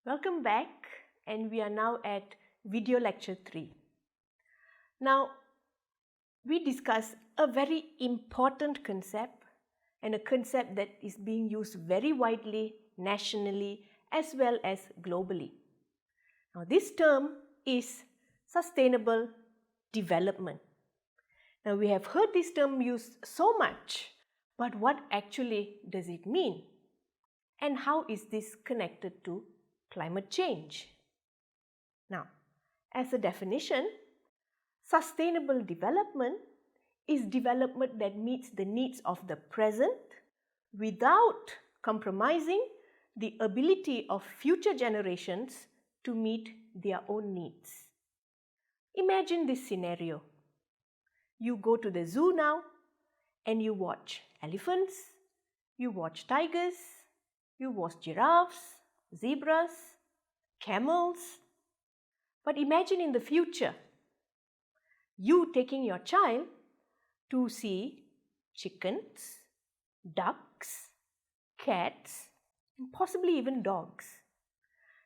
Welcome back, and we are now at video lecture 3. Now, we discuss a very important concept and a concept that is being used very widely nationally as well as globally. Now, this term is sustainable development. Now, we have heard this term used so much, but what actually does it mean? And how is this connected to climate change? Now, as a definition, sustainable development is development that meets the needs of the present without compromising the ability of future generations to meet their own needs. Imagine this scenario. You go to the zoo now and you watch elephants, you watch tigers, you watch giraffes, zebras, camels. But imagine in the future, you taking your child to see chickens, ducks, cats, and possibly even dogs.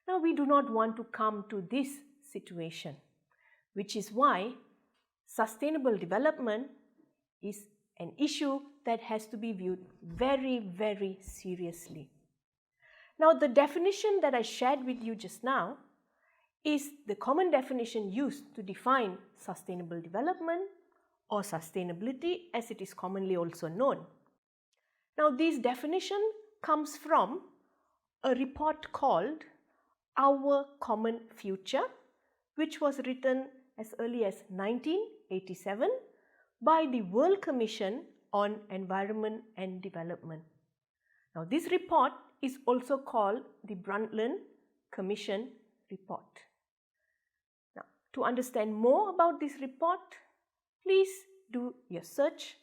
Now, we do not want to come to this situation, which is why sustainable development is an issue that has to be viewed very, very seriously. Now, the definition that I shared with you just now is the common definition used to define sustainable development or sustainability, as it is commonly also known. Now, this definition comes from a report called Our Common Future, which was written as early as 1987 by the World Commission on Environment and Development. Now, this report is also called the Brundtland Commission report. Now, to understand more about this report, please do your search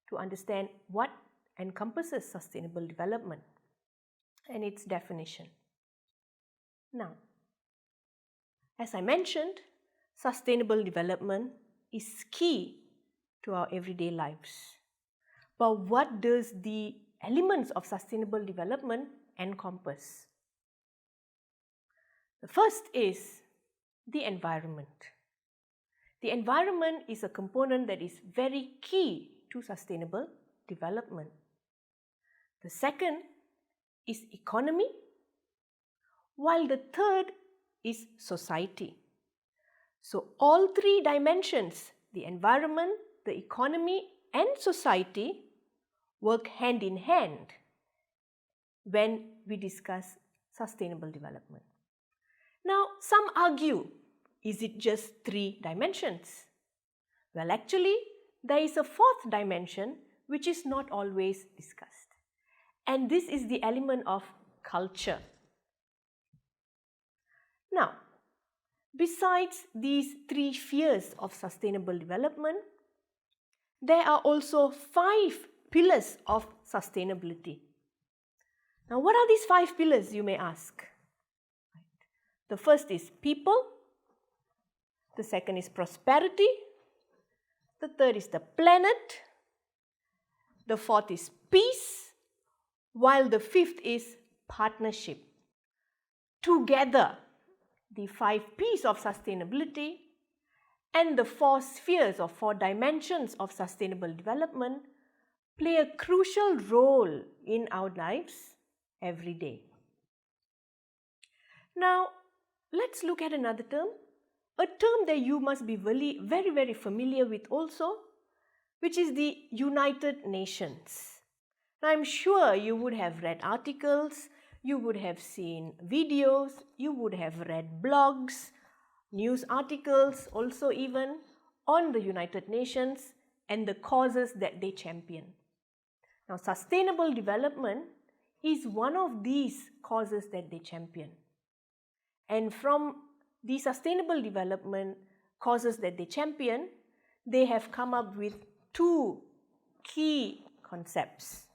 to understand what encompasses sustainable development and its definition. Now, as I mentioned, sustainable development is key to our everyday lives. But what does the elements of sustainable development encompass? The first is the environment. The environment is a component that is very key to sustainable development. The second is economy, while the third is society. So all three dimensions, the environment, the economy and society, work hand in hand when we discuss sustainable development. Now, some argue, is it just three dimensions? Well, actually, there is a fourth dimension which is not always discussed. And this is the element of culture. Now, besides these three spheres of sustainable development, there are also 5 pillars of sustainability. Now, what are these 5 pillars, you may ask? The first is people, the second is prosperity, the third is the planet, the fourth is peace, while the fifth is partnership. Together, the 5 P's of sustainability and the 4 spheres or 4 dimensions of sustainable development play a crucial role in our lives every day. Now, let's look at another term, a term that you must be very, very familiar with also, which is the United Nations. Now, I'm sure you would have read articles, you would have seen videos, you would have read blogs, news articles also even on the United Nations and the causes that they champion. Now, sustainable development is one of these causes that they champion. And from the sustainable development causes that they champion, they have come up with 2 key concepts.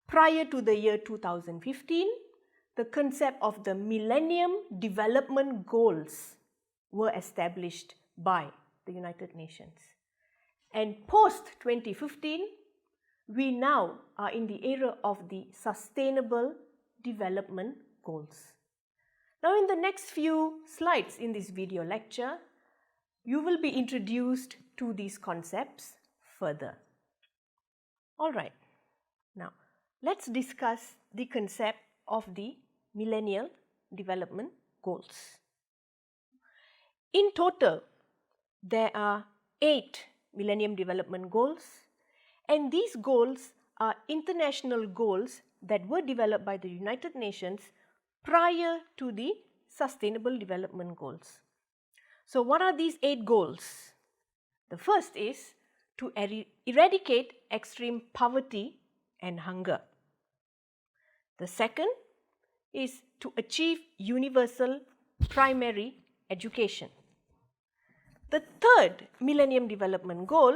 Prior to the year 2015, the concept of the Millennium Development Goals were established by the United Nations. And post 2015, we now are in the era of the Sustainable Development Goals. Now in the next few slides in this video lecture, you will be introduced to these concepts further. Alright, now let's discuss the concept of the Millennial Development Goals. In total, there are 8 Millennium Development Goals, and these goals are international goals that were developed by the United Nations prior to the Sustainable Development Goals. So what are these 8 goals? The first is to eradicate extreme poverty and hunger. The second is to achieve universal primary education. The third Millennium Development Goal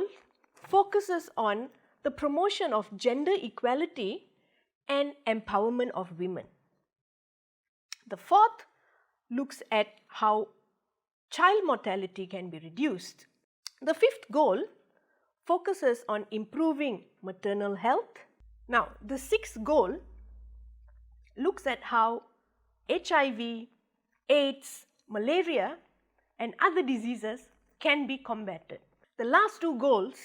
focuses on the promotion of gender equality and empowerment of women. The fourth looks at how child mortality can be reduced. The fifth goal focuses on improving maternal health. Now, the sixth goal looks at how HIV, AIDS, malaria and other diseases can be combated. The last 2 goals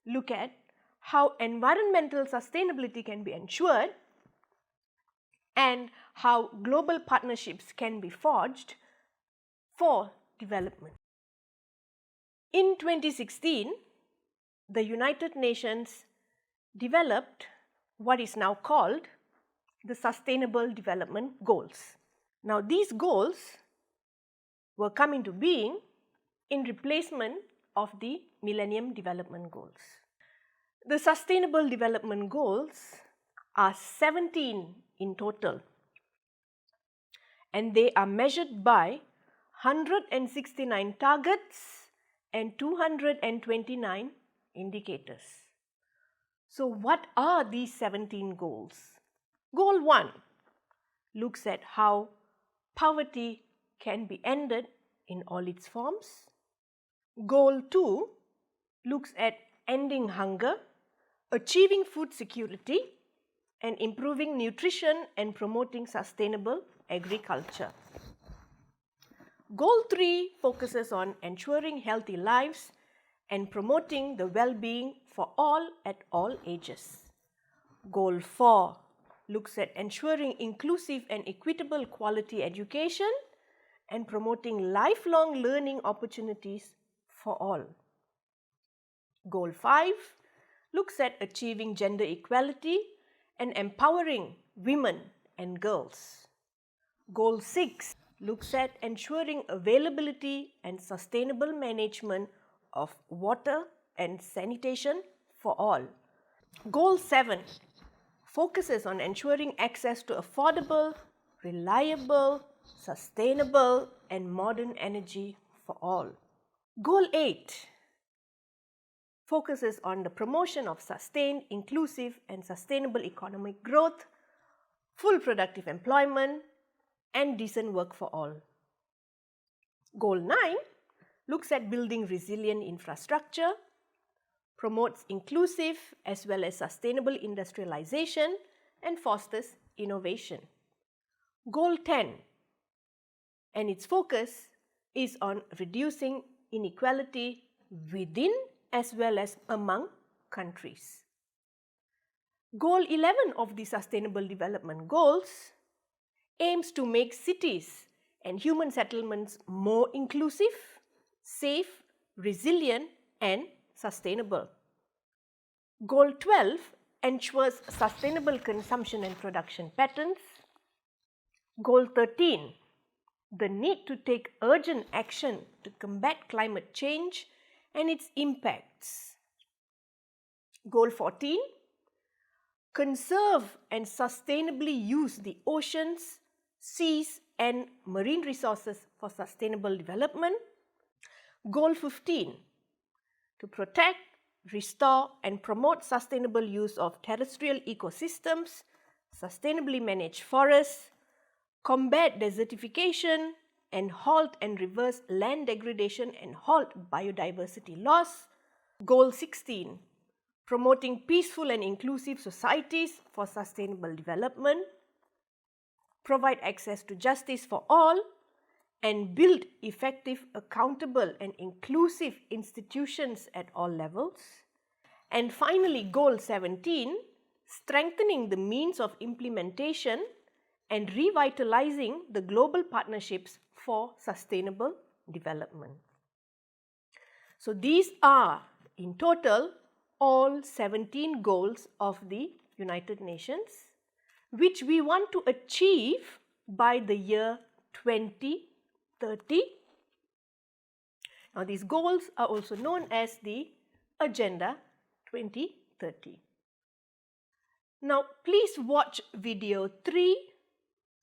look at how environmental sustainability can be ensured and how global partnerships can be forged for development. In 2016, the United Nations developed what is now called the Sustainable Development Goals. Now, these goals were come into being in replacement of the Millennium Development Goals. The Sustainable Development Goals are 17 in total, and they are measured by 169 targets and 229 indicators. So what are these 17 goals? Goal 1 looks at how poverty can be ended in all its forms. Goal 2 looks at ending hunger, achieving food security, and improving nutrition and promoting sustainable agriculture. Goal 3 focuses on ensuring healthy lives and promoting the well-being for all at all ages. Goal 4 looks at ensuring inclusive and equitable quality education and promoting lifelong learning opportunities for all. Goal 5 looks at achieving gender equality and empowering women and girls. Goal 6 looks at ensuring availability and sustainable management of water and sanitation for all. Goal 7 focuses on ensuring access to affordable, reliable, sustainable and modern energy for all. Goal 8 focuses on the promotion of sustained, inclusive and sustainable economic growth, full productive employment and decent work for all. Goal 9 looks at building resilient infrastructure, promotes inclusive as well as sustainable industrialization and fosters innovation. Goal 10 and its focus is on reducing inequality within as well as among countries. Goal 11 of the Sustainable Development Goals aims to make cities and human settlements more inclusive, safe, resilient and sustainable. Goal 12 ensures sustainable consumption and production patterns. Goal 13, the need to take urgent action to combat climate change and its impacts. Goal 14, conserve and sustainably use the oceans, seas and marine resources for sustainable development. Goal 15, to protect, restore and promote sustainable use of terrestrial ecosystems, sustainably manage forests, combat desertification and halt and reverse land degradation and halt biodiversity loss. Goal 16, promoting peaceful and inclusive societies for sustainable development. provide access to justice for all, and build effective, accountable and inclusive institutions at all levels. And finally, Goal 17, strengthening the means of implementation and revitalizing the global partnerships for sustainable development. So these are in total all 17 goals of the United Nations, which we want to achieve by the year 2030. Now these goals are also known as the Agenda 2030. Now please watch video 3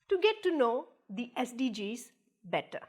to get to know the SDGs better.